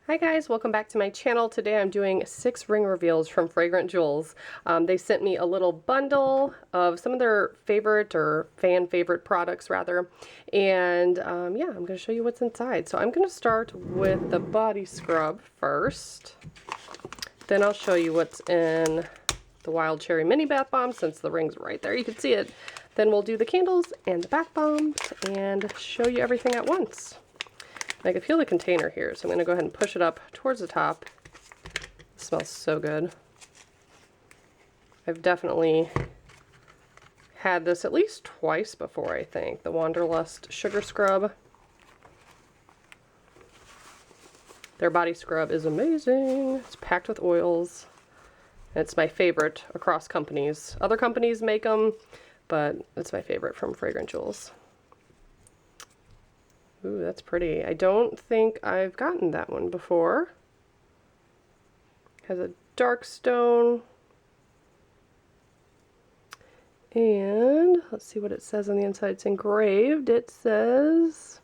Hi guys, welcome back to my channel. Today I'm doing 6 ring reveals from Fragrant Jewels. They sent me a little bundle of some of their favorite or fan favorite products rather. And yeah, I'm going to show you what's inside. So I'm going to start with the body scrub first. Then I'll show you what's in the Wild Cherry Mini Bath Bomb since the ring's right there. You can see it. Then we'll do the candles and the bath bombs and show you everything at once. I can feel the container here, so I'm going to go ahead and push it up towards the top. It smells so good. I've definitely had this at least twice before, I think. The Wanderlust Sugar Scrub. Their body scrub is amazing. It's packed with oils. It's my favorite across companies. Other companies make them, but it's my favorite from Fragrant Jewels. Ooh, that's pretty. I don't think I've gotten that one before. Has a dark stone. And let's see what it says on the inside. It's engraved. It says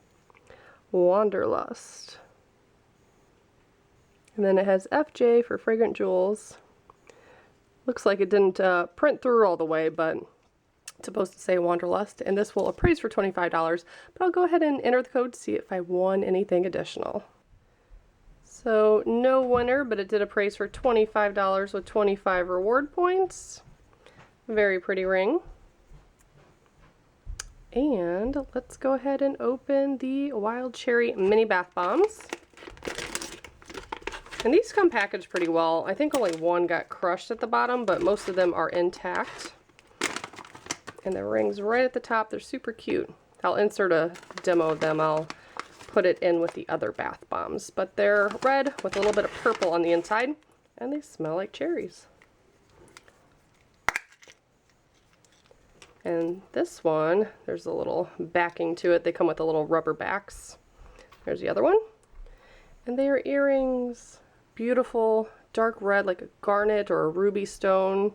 Wanderlust. And then it has FJ for Fragrant Jewels. Looks like it didn't print through all the way, but it's supposed to say Wanderlust, and this will appraise for $25, but I'll go ahead and enter the code to see if I won anything additional. So no winner, but it did appraise for $25 with 25 reward points. Very pretty ring. And let's go ahead and open the Wild Cherry Mini Bath Bombs. And these come packaged pretty well. I think only one got crushed at the bottom, but most of them are intact. And the ring's right at the top. They're super cute. I'll insert a demo of them. I'll put it in with the other bath bombs. But they're red with a little bit of purple on the inside. And they smell like cherries. And this one, there's a little backing to it. They come with a little rubber backs. There's the other one. And they are earrings. Beautiful, dark red like a garnet or a ruby stone.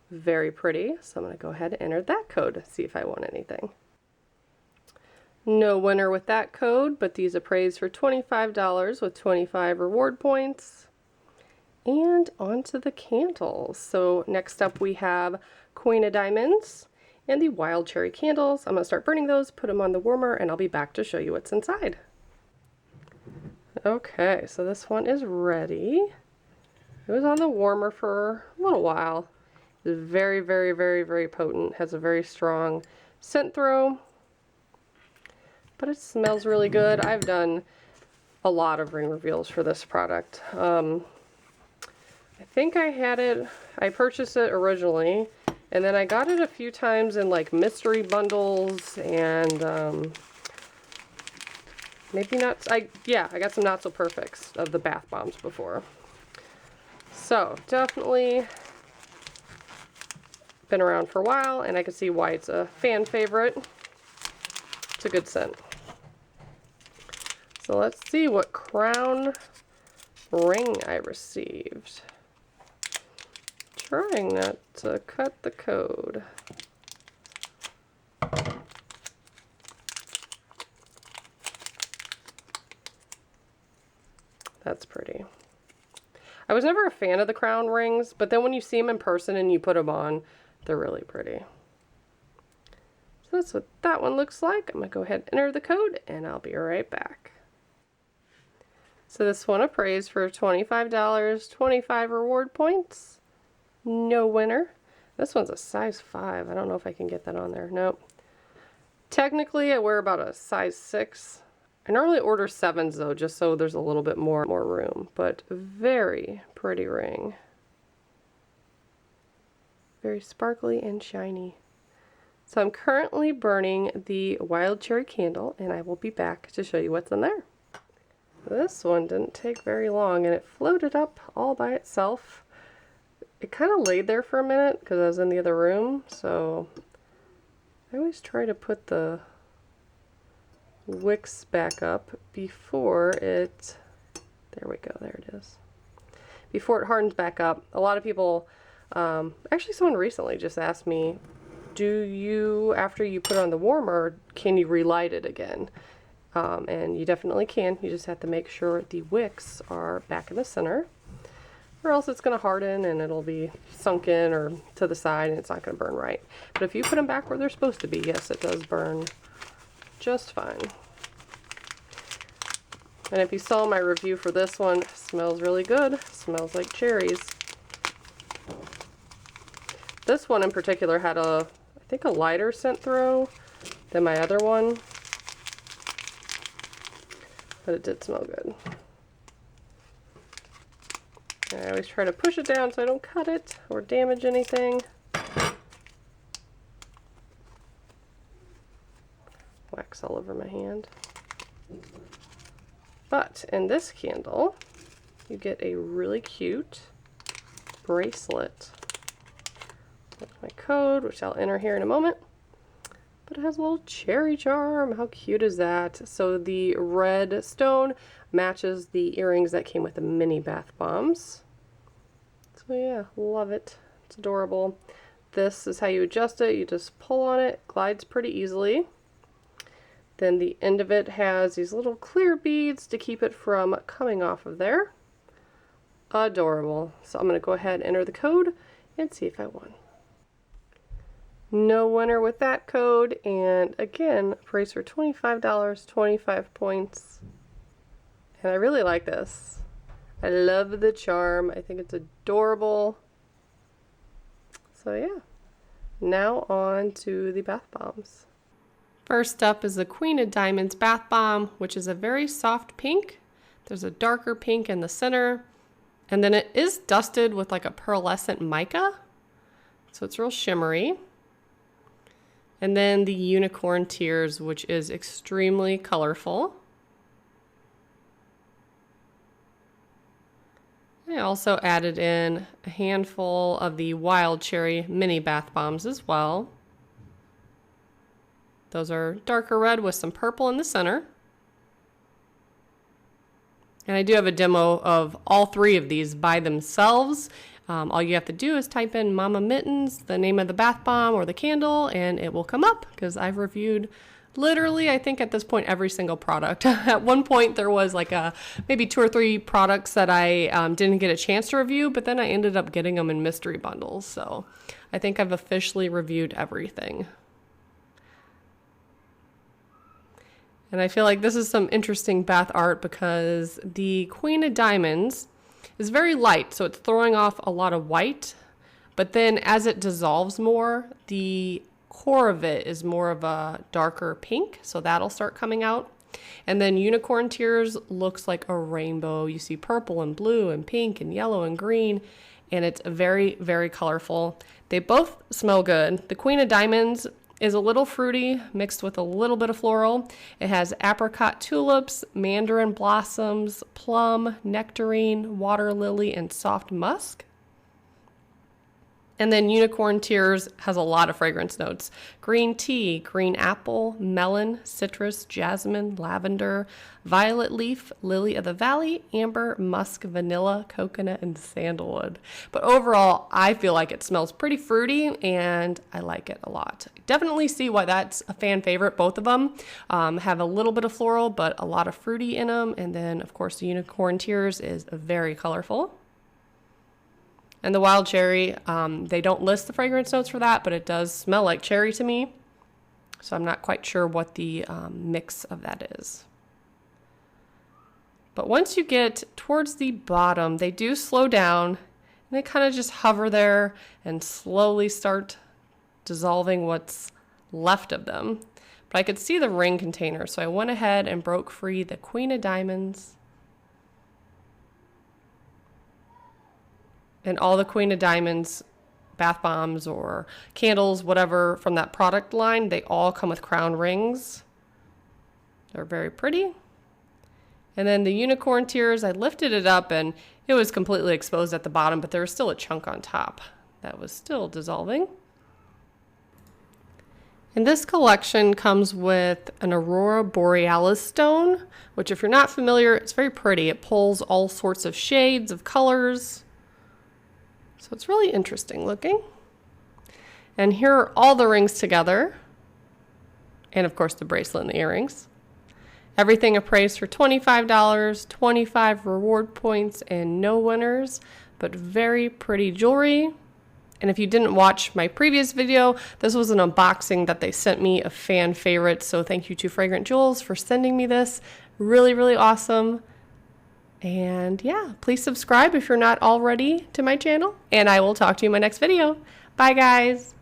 Very pretty, so I'm going to go ahead and enter that code to see if I won anything. No winner with that code, but these appraise for $25 with 25 reward points. And on to the candles. So next up we have Queen of Diamonds and the Wild Cherry candles. I'm going to start burning those, put them on the warmer, and I'll be back to show you what's inside. Okay, so this one is ready. It was on the warmer for a little while. It's very, very, very, very potent. Has a very strong scent throw. But it smells really good. I've done a lot of ring reveals for this product. I think I had it, I purchased it originally, and then I got it a few times in like mystery bundles and maybe not, yeah, I got some not so perfects of the bath bombs before. So definitely been around for a while, and I can see why it's a fan favorite. It's a good scent. So let's see what crown ring I received. Trying not to cut the code. That's pretty. I was never a fan of the crown rings, but then when you see them in person and you put them on, they're really pretty. So that's what that one looks like. I'm going to go ahead and enter the code, and I'll be right back. So this one appraised for $25, 25 reward points. No winner. This one's a size 5. I don't know if I can get that on there. Nope. Technically, I wear about a size 6. I normally order 7s though, just so there's a little bit more room. But very pretty ring. Very sparkly and shiny. So I'm currently burning the Wild Cherry candle, and I will be back to show you what's in there. This one didn't take very long, and it floated up all by itself. It kind of laid there for a minute because I was in the other room, so I always try to put the wicks back up before it, there we go, there it is. Before it hardens back up. A lot of people, actually someone recently just asked me, do you, after you put on the warmer, can you relight it again? And you definitely can. You just have to make sure the wicks are back in the center, or else it's going to harden and it'll be sunken or to the side and it's not going to burn right. But if you put them back where they're supposed to be, yes, it does burn just fine. And if you saw my review for this one, it smells really good. It smells like cherries. This one in particular had I think a lighter scent throw than my other one, but it did smell good. And I always try to push it down so I don't cut it or damage anything. Wax all over my hand. But in this candle, you get a really cute bracelet. That's my code, which I'll enter here in a moment. But it has a little cherry charm. How cute is that? So the red stone matches the earrings that came with the mini bath bombs. So yeah, love it. It's adorable. This is how you adjust it. You just pull on it, glides pretty easily. Then the end of it has these little clear beads to keep it from coming off of there. Adorable. So I'm going to go ahead and enter the code and see if I won. No winner with that code, and again, price for $25, 25 points. And I really like this. I love the charm. I think it's adorable. So yeah, now on to the bath bombs. First up is the Queen of Diamonds Bath Bomb, which is a very soft pink. There's a darker pink in the center, and then it is dusted with like a pearlescent mica, so it's real shimmery. And then the Unicorn Tears, which is extremely colorful. I also added in a handful of the Wild Cherry mini bath bombs as well. Those are darker red with some purple in the center. And I do have a demo of all three of these by themselves. All you have to do is type in Mama Mittens, the name of the bath bomb or the candle, and it will come up, because I've reviewed literally, I think at this point, every single product. At one point there was like maybe 2 or 3 products that I didn't get a chance to review, but then I ended up getting them in mystery bundles. So I think I've officially reviewed everything. And I feel like this is some interesting bath art, because the Queen of Diamonds is very light, so it's throwing off a lot of white, but then as it dissolves more, the core of it is more of a darker pink, so that'll start coming out. And then Unicorn Tears looks like a rainbow. You see purple and blue and pink and yellow and green, and it's very, very colorful. They both smell good. The Queen of Diamonds is a little fruity mixed with a little bit of floral. It has apricot tulips, mandarin blossoms, plum, nectarine, water lily, and soft musk. And then Unicorn Tears has a lot of fragrance notes. Green tea, green apple, melon, citrus, jasmine, lavender, violet leaf, lily of the valley, amber, musk, vanilla, coconut, and sandalwood. But overall, I feel like it smells pretty fruity, and I like it a lot. Definitely see why that's a fan favorite. Both of them have a little bit of floral, but a lot of fruity in them. And then, of course, the Unicorn Tears is very colorful. And the Wild Cherry, they don't list the fragrance notes for that, but it does smell like cherry to me. So I'm not quite sure what the mix of that is. But once you get towards the bottom, they do slow down, and they kind of just hover there and slowly start dissolving what's left of them. But I could see the ring container, so I went ahead and broke free the Queen of Diamonds. And all the Queen of Diamonds bath bombs or candles, whatever, from that product line, they all come with crown rings. They're very pretty. And then the Unicorn Tears, I lifted it up and it was completely exposed at the bottom, but there was still a chunk on top that was still dissolving. And this collection comes with an Aurora Borealis stone, which if you're not familiar, it's very pretty. It pulls all sorts of shades of colors. So it's really interesting looking. And here are all the rings together. And of course the bracelet and the earrings. Everything appraised for $25, 25 reward points, and no winners, but very pretty jewelry. And if you didn't watch my previous video, this was an unboxing that they sent me, a fan favorite. So thank you to Fragrant Jewels for sending me this. Really, really awesome. And yeah, please subscribe if you're not already to my channel. And I will talk to you in my next video. Bye, guys.